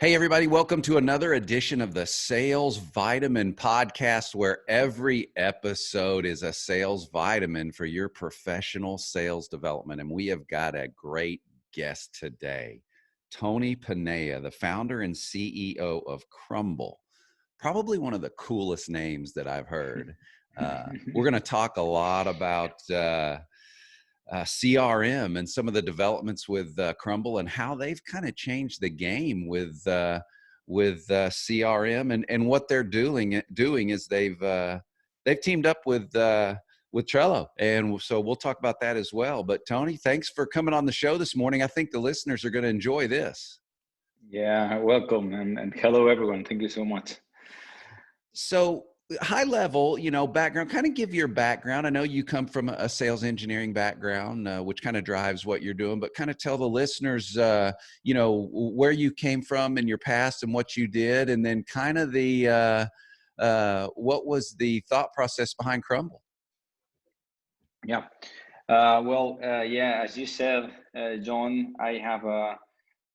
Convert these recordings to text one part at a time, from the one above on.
Hey, everybody, welcome to another edition of the Sales Vitamin Podcast, where every episode is a sales vitamin for your professional sales development. And we have got a great guest today, Toni Panea, the founder and CEO of Crmble. Probably one of the coolest names that I've heard. We're going to talk a lot about CRM and some of the developments with Crmble and how they've kind of changed the game with CRM and what they're doing is they've teamed up with Trello, and so we'll talk about that as well. But Toni, thanks for coming on the show this morning. I think the listeners are going to enjoy this. Yeah, welcome and hello everyone. Thank you so much. So high level, background, kind of give your background. I know you come from a sales engineering background, which kind of drives what you're doing, but kind of tell the listeners, where you came from in your past and what you did, and then kind of what was the thought process behind Crmble? Yeah. As you said, John, I have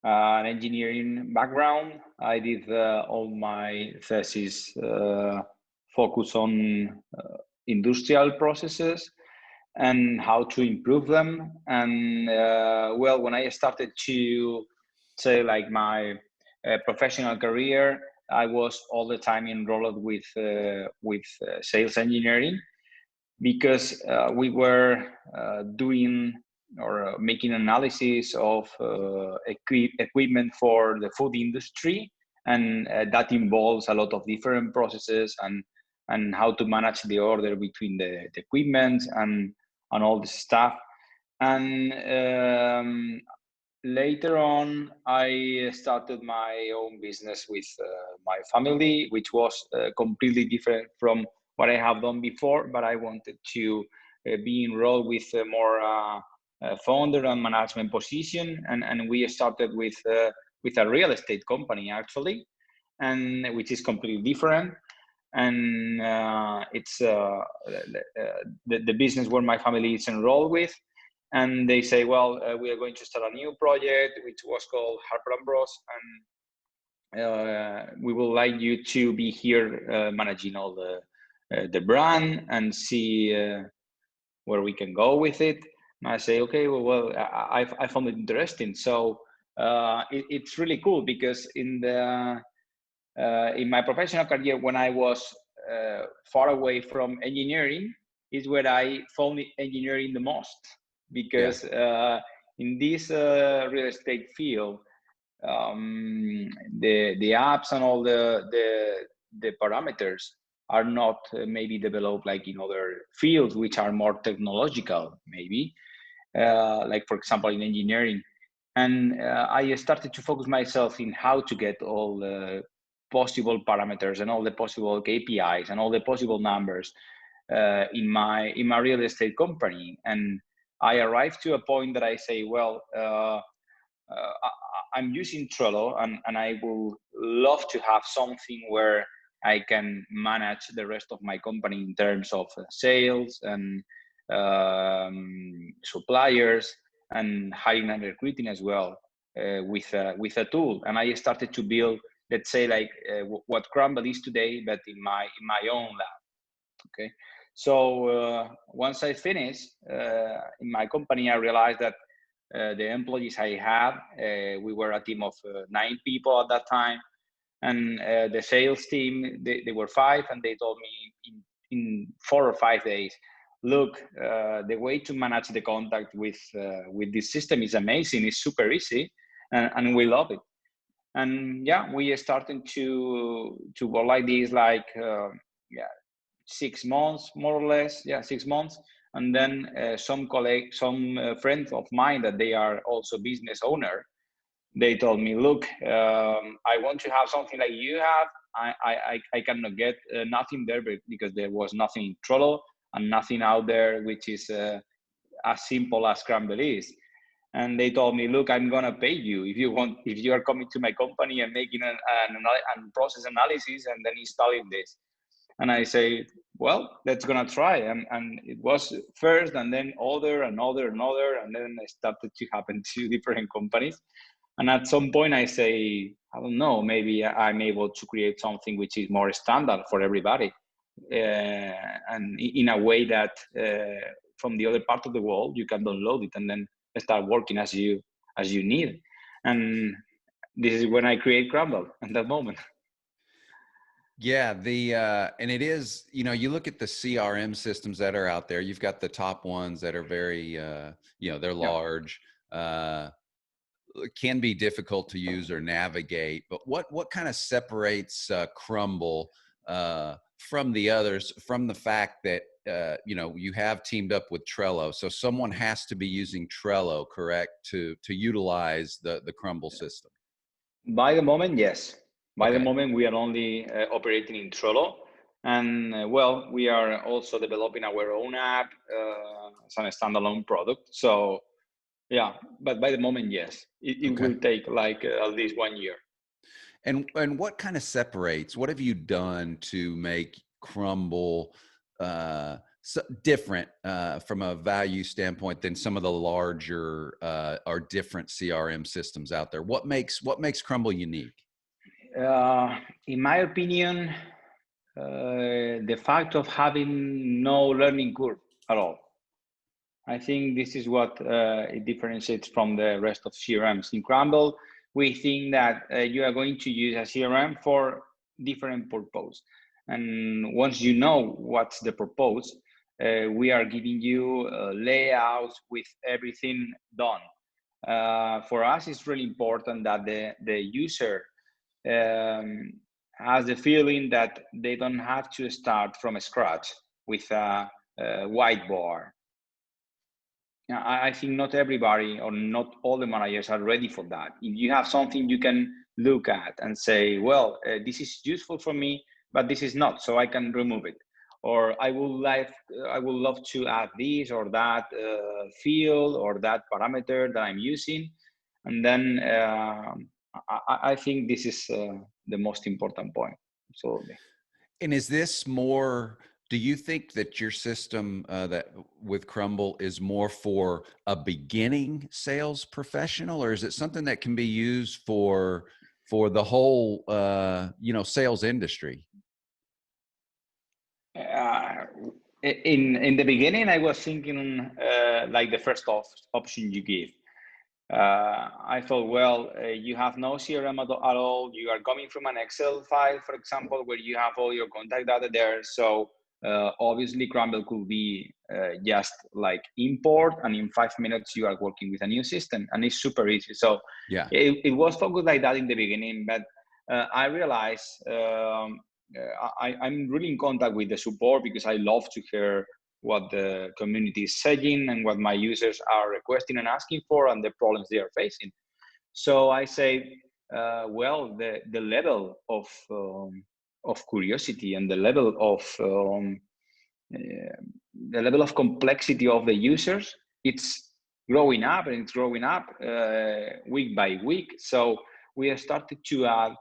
an engineering background. I did all my thesis focus on industrial processes and how to improve them. And when I started to say like my professional career, I was all the time enrolled with sales engineering because we were doing or making analysis of equipment for the food industry, and that involves a lot of different processes and how to manage the order between the equipment and all this stuff. And later on, I started my own business with my family, which was completely different from what I have done before, but I wanted to be enrolled with a more founder and management position, and we started with a real estate company actually, and which is completely different. And it's the business where my family is enrolled with. And they say, we are going to start a new project, which was called Harper & Bros. And we would like you to be here managing all the brand and see where we can go with it. And I say, okay, I found it interesting. So it's really cool because in my professional career, when I was far away from engineering, is where I found engineering the most. Because in this real estate field, the apps and all the parameters are not maybe developed like in other fields, which are more technological, maybe, like for example in engineering. And I started to focus myself in how to get all the possible parameters and all the possible KPIs and all the possible numbers in my real estate company. And I arrived to a point that I say, I'm using Trello, and I will love to have something where I can manage the rest of my company in terms of sales and suppliers and hiring and recruiting as well with a tool. And I started to build, let's say, like what Crmble is today, but in my own lab. Okay. So once I finished in my company, I realized that the employees I had, we were a team of 9 people at that time, and the sales team, they were 5, and they told me in 4 or 5 days, look, the way to manage the contact with this system is amazing. It's super easy, and we love it. And yeah, we are starting to work like this, like 6 months, more or less. 6 months. And then some friends of mine that they are also business owner, they told me, look, I want to have something like you have. I cannot get nothing there because there was nothing in Trello and nothing out there which is as simple as Crmble is. And they told me, look, I'm gonna pay you if you are coming to my company and making a process analysis and then installing this. And I say, well, let's gonna try. And it was first, and then other, and then it started to happen to different companies. And at some point I say, I don't know, maybe I'm able to create something which is more standard for everybody, and in a way that from the other part of the world you can download it and then start working as you need. And this is when I create Crumble at that moment. Yeah, and it is, you look at the CRM systems that are out there, you've got the top ones that are very they're Yeah. large, can be difficult to use or navigate, but what kind of separates Crumble from the others, from the fact that you have teamed up with Trello, so someone has to be using Trello, correct, to utilize the Crumble system? By the moment, yes. By the Okay. moment, we are only operating in Trello. And well, we are also developing our own app as a standalone product. So yeah, but by the moment, yes, it Okay. will take like at least 1 year. And what kind of separates? What have you done to make Crumble so different from a value standpoint than some of the larger or different CRM systems out there? What makes Crumble unique? In my opinion, the fact of having no learning curve at all. I think this is what it differentiates from the rest of CRMs. In Crumble, we think that you are going to use a CRM for different purpose. And once you know what's the purpose, we are giving you layouts with everything done. For us, it's really important that the user um, has the feeling that they don't have to start from scratch with a whiteboard. Yeah, I think not everybody or not all the managers are ready for that. If you have something you can look at and say, well, this is useful for me, but this is not, so I can remove it. Or I would love to add this or that field or that parameter that I'm using. And then I think this is the most important point. Absolutely. And is this more, do you think that your system that with Crumble is more for a beginning sales professional, or is it something that can be used for the whole sales industry? Uh, in the beginning, I was thinking like the first option you give. I thought, well, you have no CRM at all. You are coming from an Excel file, for example, where you have all your contact data there. So obviously, Crumble could be just like import, and in 5 minutes you are working with a new system, and it's super easy. So Yeah. it was focused like that in the beginning, but I realized I'm really in contact with the support because I love to hear what the community is saying and what my users are requesting and asking for and the problems they are facing. So I say, well, the level of curiosity and the level of complexity of the users, it's growing up, and it's growing up week by week. So we have started to add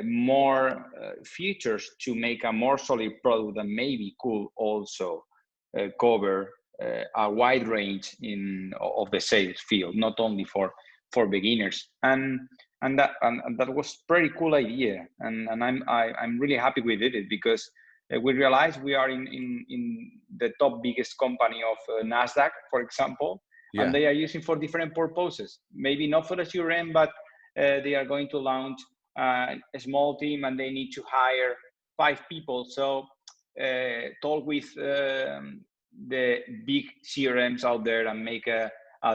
more features to make a more solid product that maybe could also cover a wide range of the sales field, not only for beginners. And that was pretty cool idea, and I'm really happy with it because we realize we are in the top biggest company of Nasdaq, for example, and Yeah. they are using for different purposes. Maybe not for the CRM, but they are going to launch a small team and they need to hire 5 people. So talk with the big CRMs out there and make a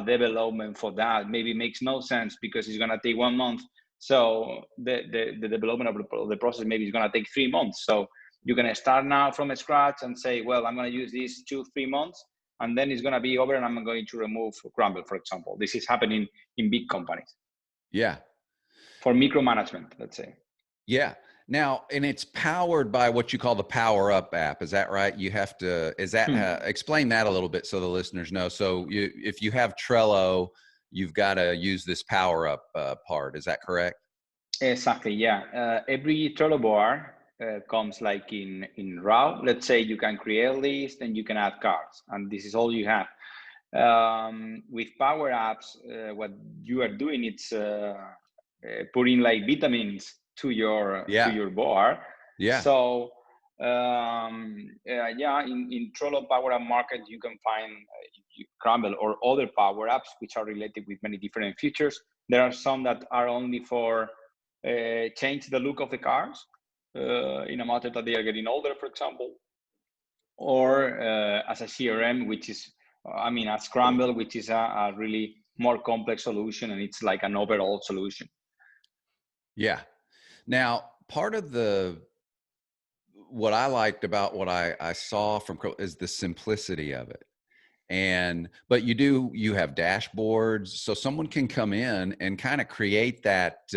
development for that. Maybe makes no sense because it's going to take 1 month. So the development of the process maybe is going to take 3 months. So you're going to start now from scratch and say, well, I'm going to use these 2-3 months, and then it's going to be over and I'm going to remove Crumble, for example. This is happening in big companies. Yeah. For micromanagement, let's say. Yeah. Now, and it's powered by what you call the Power Up app. Is that right? You have to, explain that a little bit so the listeners know. So if you have Trello, you've got to use this Power Up part. Is that correct? Exactly. Yeah. Every Trello board comes like in RAW. Let's say you can create a list and you can add cards, and this is all you have. With Power Apps, what you are doing, it's putting like vitamins to your bar. Yeah. So in Trello Power App Market, you can find Crumble or other Power Apps which are related with many different features. There are some that are only for change the look of the cars in a matter that they are getting older, for example, or as a CRM, which is, a Crumble, which is a really more complex solution, and it's like an overall solution. Yeah. Now, part of what I liked about what I saw from is the simplicity of it. But you have dashboards, so someone can come in and kind of create that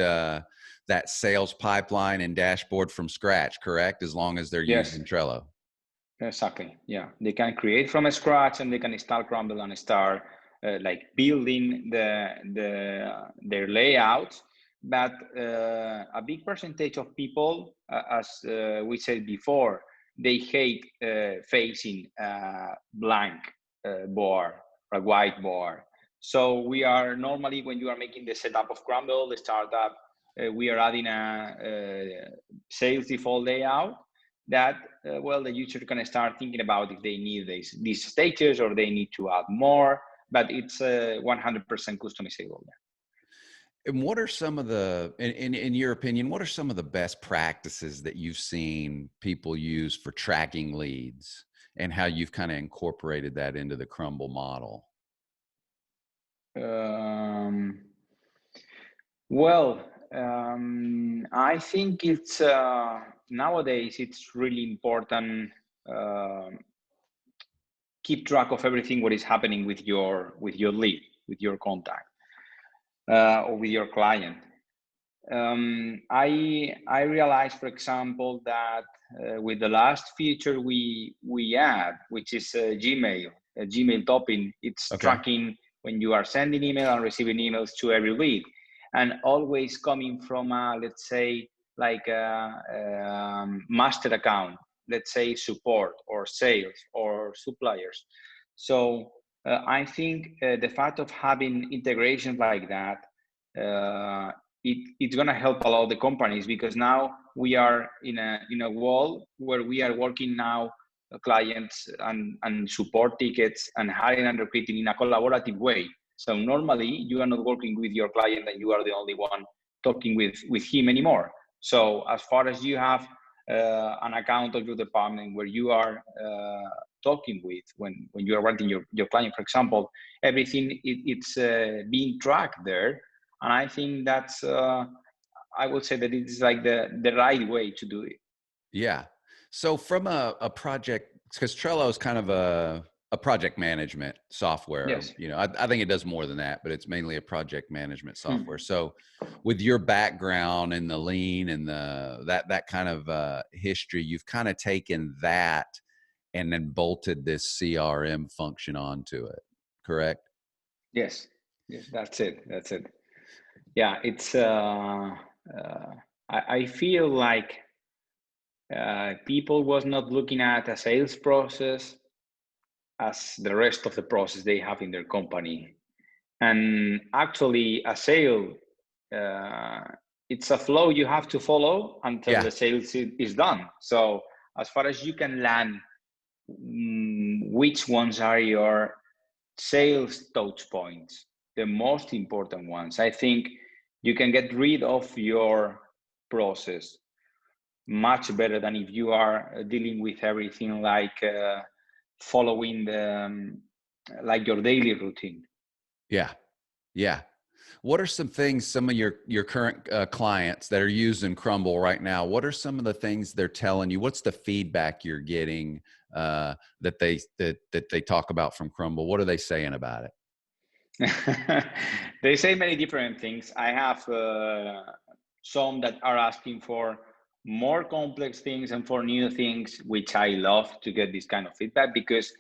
sales pipeline and dashboard from scratch, correct? As long as they're using Trello. Exactly. Yeah, they can create from scratch, and they can install Crumble and start like building their layout. But a big percentage of people, as we said before, they hate facing blank board or white board. So we are normally, when you are making the setup of Crumble, the startup, we are adding a sales default layout that the user can start thinking about if they need these stages or they need to add more, but it's 100% customizable there. And what are some of in your opinion, what are some of the best practices that you've seen people use for tracking leads, and how you've kind of incorporated that into the Crumble model? I think it's nowadays it's really important. Keep track of everything what is happening with your lead, with your contact, or with your client. I realized, for example, that with the last feature we add, which is Gmail topping, it's tracking when you are sending email and receiving emails to every lead, and always coming from let's say like a master account, let's say support or sales or suppliers. So I think the fact of having integrations like that, it's going to help a lot of the companies, because now we are in a world where we are working now clients and support tickets and hiring and recruiting in a collaborative way. So normally you are not working with your client and you are the only one talking with him anymore. So as far as you have an account of your department where you are talking with, when you are writing your client, for example, everything it's being tracked there. And I think that's, I would say that it's like the right way to do it. Yeah. So from a project, because Trello is kind of a project management software. Yes. I think it does more than that, but it's mainly a project management software. So with your background in the lean and that kind of history, you've kind of taken that and then bolted this CRM function onto it, correct? Yes, that's it. Yeah, it's I feel like people was not looking at a sales process as the rest of the process they have in their company. And actually a sale, it's a flow you have to follow until the sales is done. So as far as you can land which ones are your sales touch points, the most important ones, I think you can get rid of your process much better than if you are dealing with everything like following like your daily routine. Yeah. What are some of your current clients that are using Crumble right now? What are some of the things they're telling you? What's the feedback you're getting that they talk about from Crumble? What are they saying about it? They say many different things. I have some that are asking for more complex things and for new things, which I love to get this kind of feedback, because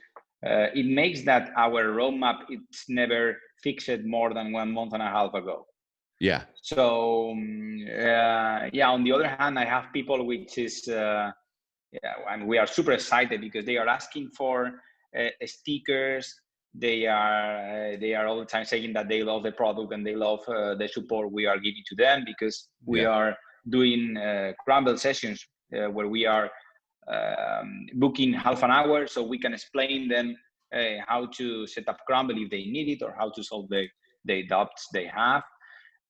it makes that our roadmap, it's never fixed more than 1.5 months ago. Yeah. So on the other hand, I have people which is and we are super excited because they are asking for stickers they are all the time saying that they love the product and they love the support we are giving to them, because we Yeah. are doing Crumble sessions where we are booking half an hour so we can explain them how to set up Crumble if they need it, or how to solve the doubts they have.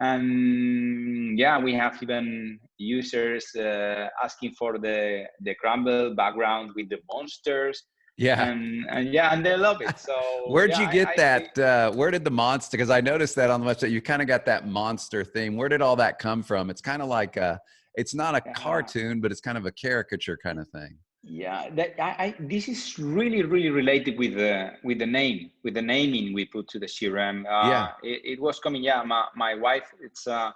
And yeah, we have even users asking for the Crumble background with the monsters, Yeah. and yeah, and they love it. So Where'd yeah, you get I think, that? Where did the monster? Because I noticed that on the website, you kind of got that monster theme. Where did all that come from? It's kind of like it's not a yeah, cartoon, but it's kind of a caricature kind of thing. yeah, that this is really related with the name, with the naming we put to the CRM. Yeah. It was coming. Yeah, my wife, uh,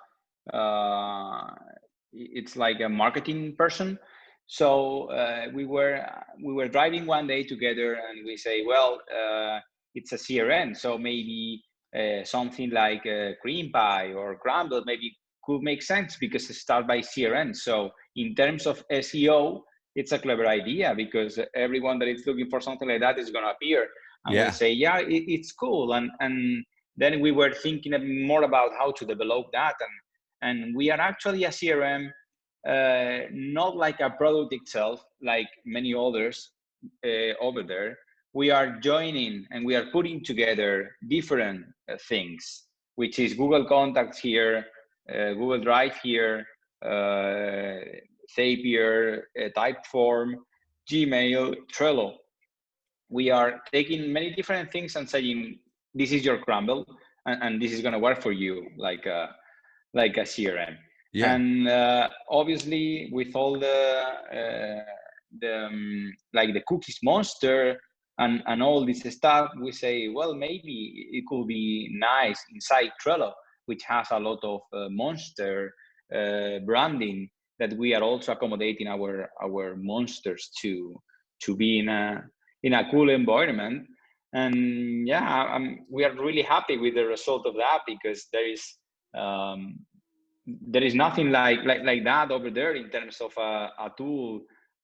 it's like a marketing person. So we were driving one day together, and we say, well, it's a CRM, so maybe something like cream pie or crumble maybe could make sense, because it starts by CRM. So in terms of SEO, it's a clever idea, because everyone that is looking for something like that is going to appear. And we Yeah. say, yeah, it's cool. And then we were thinking more about how to develop that. And we are actually a CRM, not like a product itself, like many others over there. We are joining and we are putting together different things, which is Google Contacts here, Google Drive here, uh, Zapier, Typeform, Gmail, Trello. We are taking many different things and saying, this is your Crumble, and this is going to work for you like a CRM. Yeah. And obviously, with all the like the cookies monster and all this stuff, we say, well, maybe it could be nice inside Trello, which has a lot of monster branding, that we are also accommodating our monsters to be in a cool environment. And yeah, we are really happy with the result of that, because um, there is nothing like that over there in terms of a tool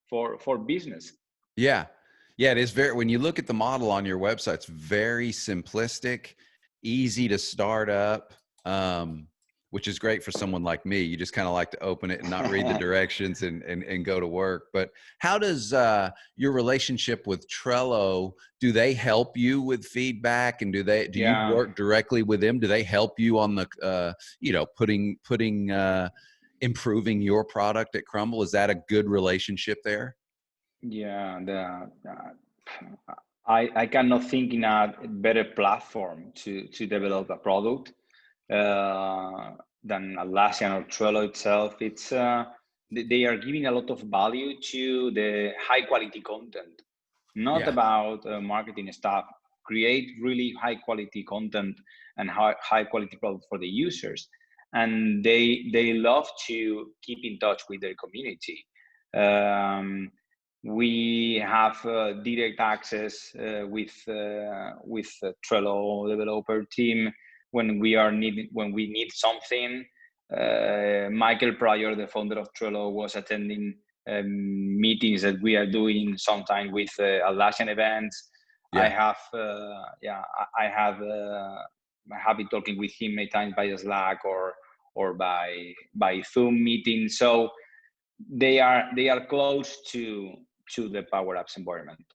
for business. Yeah. Yeah. It is very, when you look at the model on your website, it's very simplistic, easy to start up, which is great for someone like me. You just kind of like to open it and not read the directions and go to work. But how does your relationship with Trello, do they help you with feedback, and do you Yeah, work directly with them? Do they help you on the, putting, improving your product at Crumble? Is that a good relationship there? yeah. I cannot think in a better platform to develop a product than Atlassian or Trello itself. It's they are giving a lot of value to the high quality content, not Yeah. about marketing stuff. Create really high quality content and high quality product for the users, and they love to keep in touch with their community. Um, we have direct access with Trello developer team when we need something. Michael Pryor, the founder of Trello, was attending meetings that we are doing sometime with Atlassian events. I Yeah. have I have been talking with him many times by Slack or by Zoom meeting. So they are close to the Power Apps environment.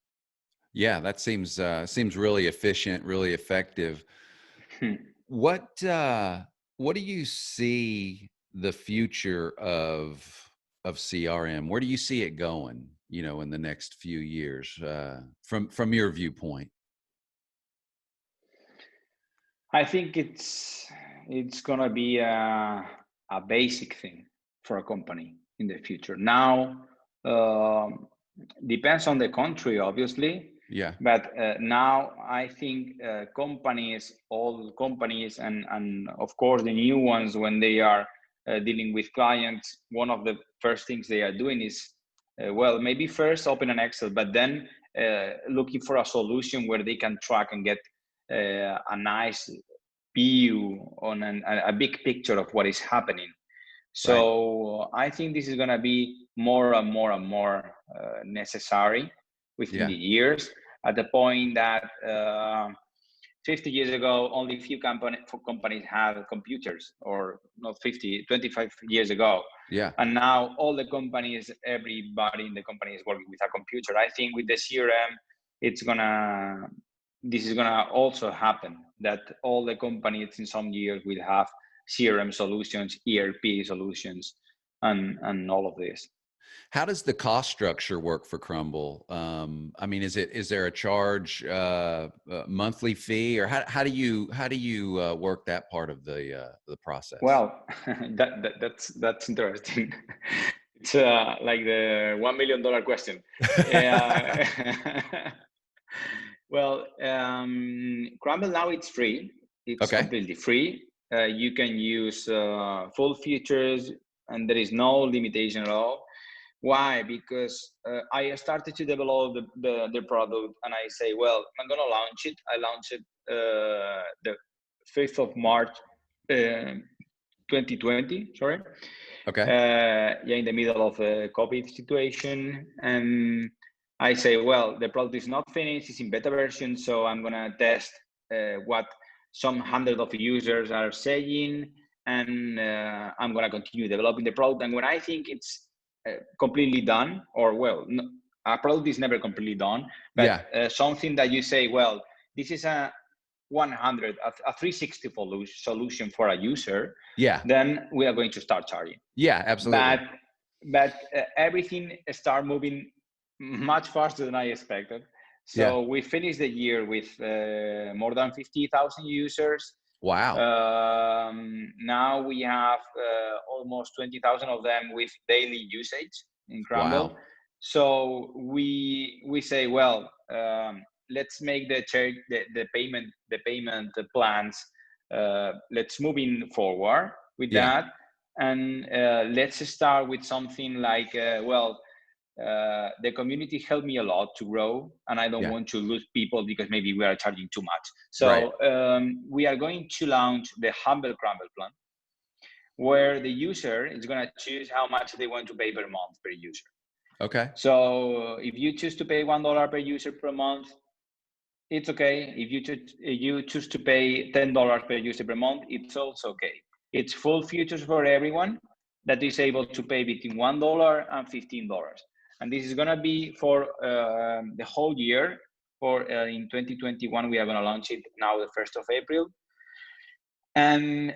Yeah, that seems really efficient, really effective. What do you see the future of CRM? Where do you see it going, in the next few years, from your viewpoint? I think it's gonna be a basic thing for a company in the future. Now, um, depends on the country, obviously, Yeah. but now I think all companies, and of course the new ones, when they are dealing with clients, one of the first things they are doing is, well, maybe first open an Excel, but then looking for a solution where they can track and get a nice view on a big picture of what is happening. Right. So I think this is going to be more and more and more necessary within the Yeah. years, at the point that 50 years ago, only few companies had computers, or not 50, 25 years ago. Yeah. And now all the companies, everybody in the company is working with a computer. I think with the CRM, this is gonna also happen, that all the companies in some years will have CRM solutions, ERP solutions, and all of this. How does the cost structure work for Crmble? I mean, is there a charge, monthly fee, or how do you work that part of the process? Well, that's interesting. It's like the $1 million question. Well, Crumble now it's free. It's Okay. completely free. You can use full features, and there is no limitation at all. Why? Because I started to develop the product, and I say, well, I'm gonna launch it. I launched it the 5th of March, 2020. Sorry. Okay. Yeah, in the middle of a COVID situation, and I say, well, the product is not finished; it's in beta version, so I'm gonna test what some hundred of users are saying, and I'm gonna continue developing the product. And when I think it's completely done, or well, no, a product is never completely done, but something that you say, well, this is a 360 solution for a user, then we are going to start charging. Yeah, absolutely. But everything start moving much faster than I expected. So we finished the year with more than 50,000 users. Wow. Now we have almost 20,000 of them with daily usage in Crumble. Wow. So we say, well, let's make the payment plans. Let's move in forward with that, and let's start with something like, well, the community helped me a lot to grow, and I don't want to lose people because maybe we are charging too much. So we are going to launch the Humble Crumble plan, where the user is going to choose how much they want to pay per month per user. Okay. So if you choose to pay $1 per user per month, it's okay. If you choose to pay $10 per user per month, it's also okay. It's full features for everyone that is able to pay between $1 and $15. And this is going to be for the whole year. For in 2021, we are going to launch it now the 1st of April. And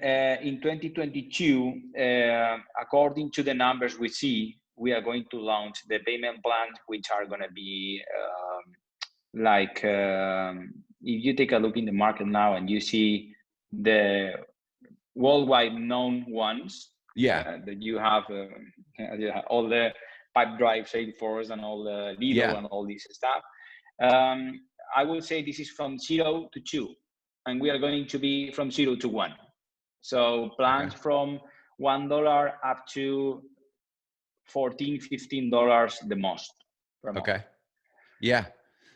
in 2022, according to the numbers we see, we are going to launch the payment plans, which are going to be if you take a look in the market now and you see the worldwide known ones, that you have all the Pipedrive, Salesforce, and all the Lido and all this stuff. I will say this is from 0 to 2, and we are going to be from 0 to 1. So plans from $1 up to $14, $15 the most per month. Okay. Yeah.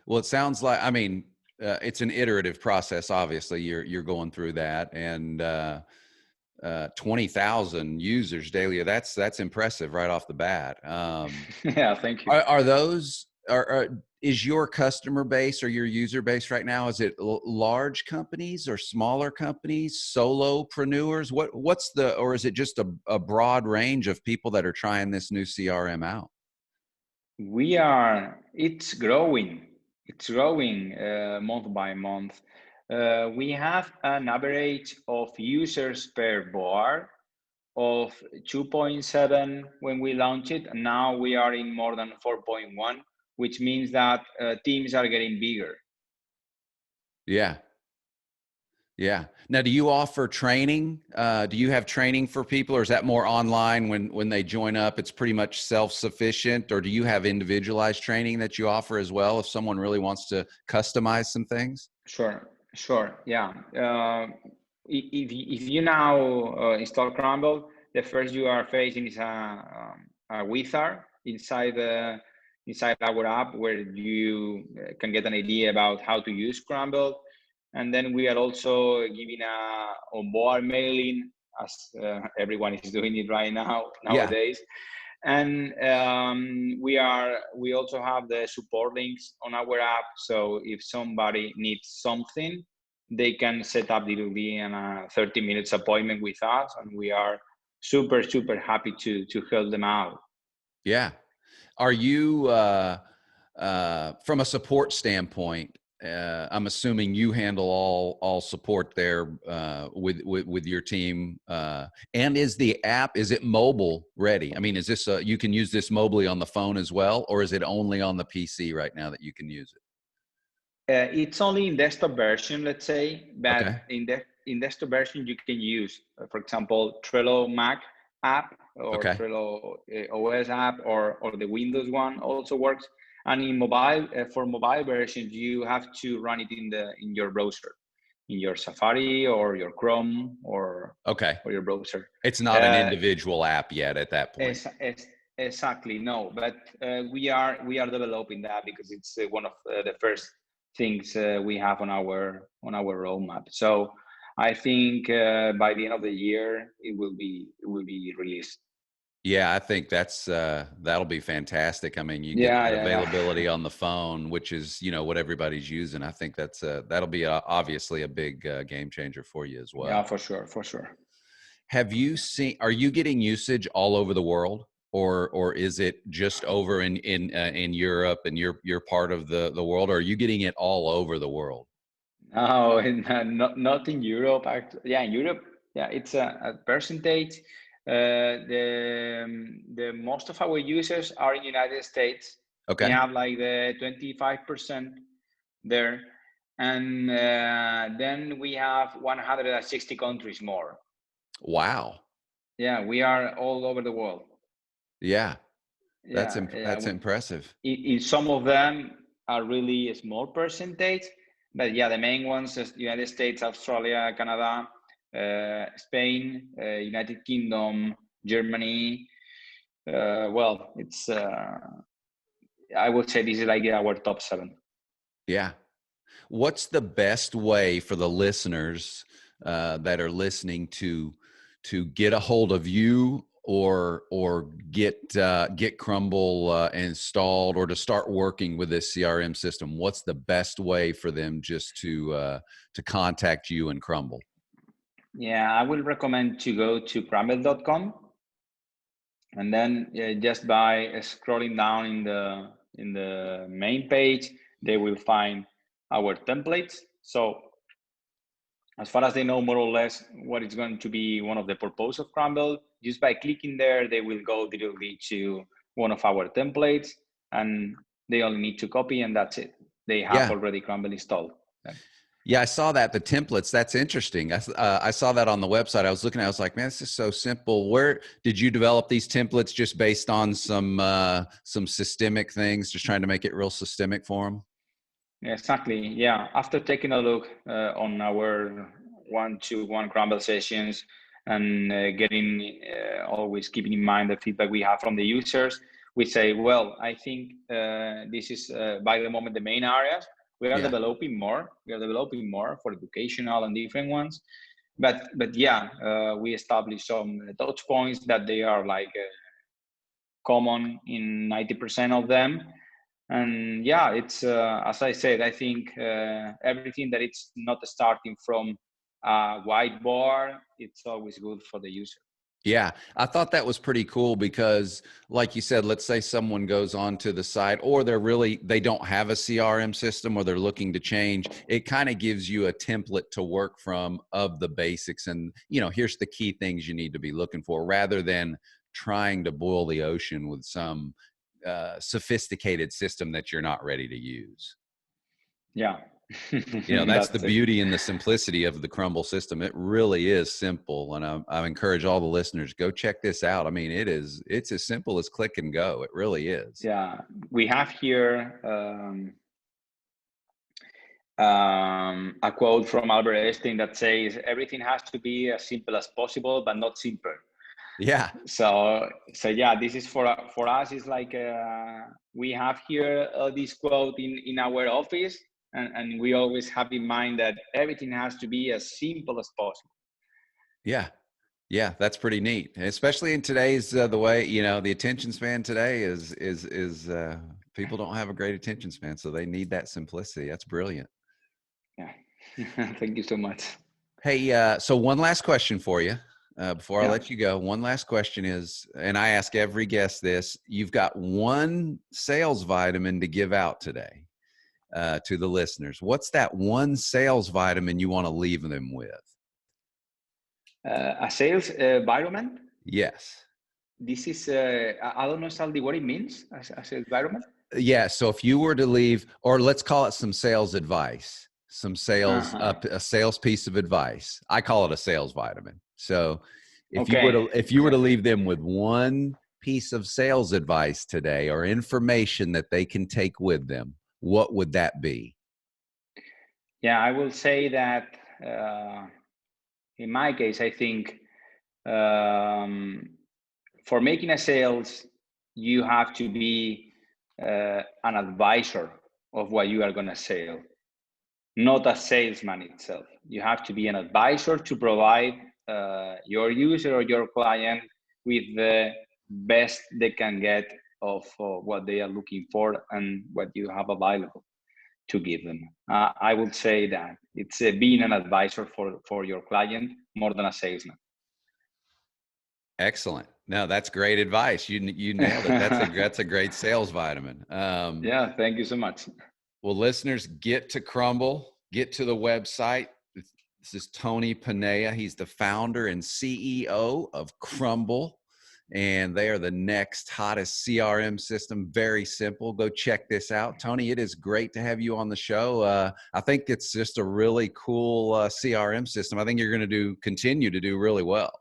Well, it sounds like, I mean, it's an iterative process. Obviously you're going through that, and 20,000 users daily. That's impressive right off the bat. Yeah, thank you. Is your customer base or your user base right now, is it large companies or smaller companies, solopreneurs? Or is it just a broad range of people that are trying this new CRM out? It's growing. It's growing month by month. We have an average of users per board of 2.7 when we launched it. And now we are in more than 4.1, which means that teams are getting bigger. Yeah. Yeah. Now, do you offer training? Do you have training for people, or is that more online when they join up? It's pretty much self-sufficient, or do you have individualized training that you offer as well if someone really wants to customize some things? Sure. Yeah. If you now install Crumble, the first you are facing is a wizard inside our app, where you can get an idea about how to use Crumble. And then we are also giving a onboard mailing, as everyone is doing it right now nowadays. And we also have the support links on our app. So if somebody needs something, they can set up literally a 30 minutes appointment with us, and we are super happy to help them out. Yeah. Are you, from a support standpoint, I'm assuming you handle all support there with your team. And is the app, is it mobile ready? I mean, is this you can use this mobily on the phone as well, or is it only on the PC right now that you can use it? It's only in desktop version, let's say, but Okay. in desktop version you can use, for example, Trello Mac app or Okay. Trello OS app, or the Windows one also works. And in mobile, for mobile versions, you have to run it in your browser, in your Safari or your Chrome Okay. or your browser. It's not an individual app yet at that point. Exactly, no, but we are developing that because it's one of the first things we have on our roadmap. So I think by the end of the year it will be released. Yeah, I think that's that'll be fantastic. I mean, you get Yeah, that yeah, availability yeah. on the phone, which is, you know, what everybody's using. I think that's that'll be obviously a big game changer for you as Yeah, well. for sure, for sure. Have you seen? Are you getting usage all over the world, or is it just over in Europe and you're part of the world? Or are you getting it all over the world? No, not in Europe. Yeah, in Europe, yeah, it's a percentage. The most of our users are in United States. We Okay. have like the 25% there, and then we have 160 countries more. Wow. Yeah, we are all over the world. Yeah, Yeah, that's impressive. in some of them are really a small percentage, but yeah, the main ones is United States, Australia, Canada, Spain, United Kingdom, Germany. Well, it's I would say this is like our top seven. Yeah. What's the best way for the listeners that are listening to get a hold of you, or get Crumble installed, or to start working with this CRM system? What's the best way for them just to contact you and Crumble? Yeah, I will recommend to go to crumble.com, and then just by scrolling down in the main page, they will find our templates. So as far as they know more or less what is going to be one of the purpose of Crumble, just by clicking there, they will go directly to one of our templates, and they only need to copy, and that's it. They have Yeah. already Crumble installed. Yeah, I saw that, the templates. That's interesting. I saw that on the website. I was looking at it, I was like, man, this is so simple. Where did you develop these templates, just based on some systemic things, just trying to make it real systemic for them? Exactly. Yeah. After taking a look on our one-to-one Crumble sessions, and getting always keeping in mind the feedback we have from the users, we say, well, I think this is by the moment the main areas. We are Yeah. developing more. We are developing more for educational and different ones. But yeah, we established some touch points that they are like common in 90% of them. And yeah, it's as I said, I think everything that it's not starting from a whiteboard, it's always good for the user. Yeah, I thought that was pretty cool because, like you said, let's say someone goes onto the site, or they don't have a CRM system, or they're looking to change. It kind of gives you a template to work from of the basics, and, you know, here's the key things you need to be looking for, rather than trying to boil the ocean with some sophisticated system that you're not ready to use. Yeah. You know, that's the That's it. beauty and the simplicity of the Crumble system. It really is simple, and I encourage all the listeners, go check this out. I mean, it's as simple as click and go. It really is. Yeah, we have here a quote from Albert Einstein that says, everything has to be as simple as possible but not simpler. Yeah. So yeah, this is for us. It's like we have here this quote in our office, and we always have in mind that everything has to be as simple as possible. Yeah. Yeah, that's pretty neat, especially in today's the way, you know, the attention span today is people don't have a great attention span, so they need that simplicity. That's brilliant. Yeah. Thank you so much. Hey, so one last question for you before I Yeah. let you go. One last question is, and I ask every guest this, you've got one sales vitamin to give out today to the listeners. What's that one sales vitamin you want to leave them with? A sales environment. Yes. This is, I don't know exactly what it means as a sales environment. Yeah. So if you were to leave, or let's call it some sales advice, some sales, Uh-huh. a sales piece of advice. I call it a sales vitamin. So Okay. if you were to leave them with one piece of sales advice today or information that they can take with them, what would that be? Yeah, I will say that uh, in my case, I think um, for making a sales, you have to be an advisor of what you are going to sell, not a salesman itself. You have to be an advisor to provide your user or your client with the best they can get of what they are looking for and what you have available to give them. I would say that it's being an advisor for your client more than a salesman. Excellent. No, that's great advice. You nailed it. That's a great sales vitamin. Yeah, thank you so much. Well, listeners, get to Crmble, get to the website. This is Toni Panea. He's the founder and CEO of Crmble, and they are the next hottest CRM system. Very simple. Go check this out. Toni, it is great to have you on the show. I think it's just a really cool CRM system. I think you're going to continue to do really well.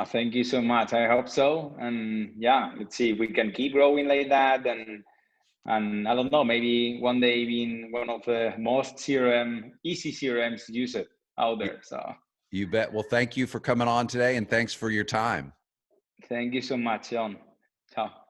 Thank you so much. I hope so. And yeah, let's see if we can keep growing like that. And I don't know, maybe one day being one of the most easy CRMs used out there. So You bet. Well, thank you for coming on today, and thanks for your time. thank you so much, John. Ciao.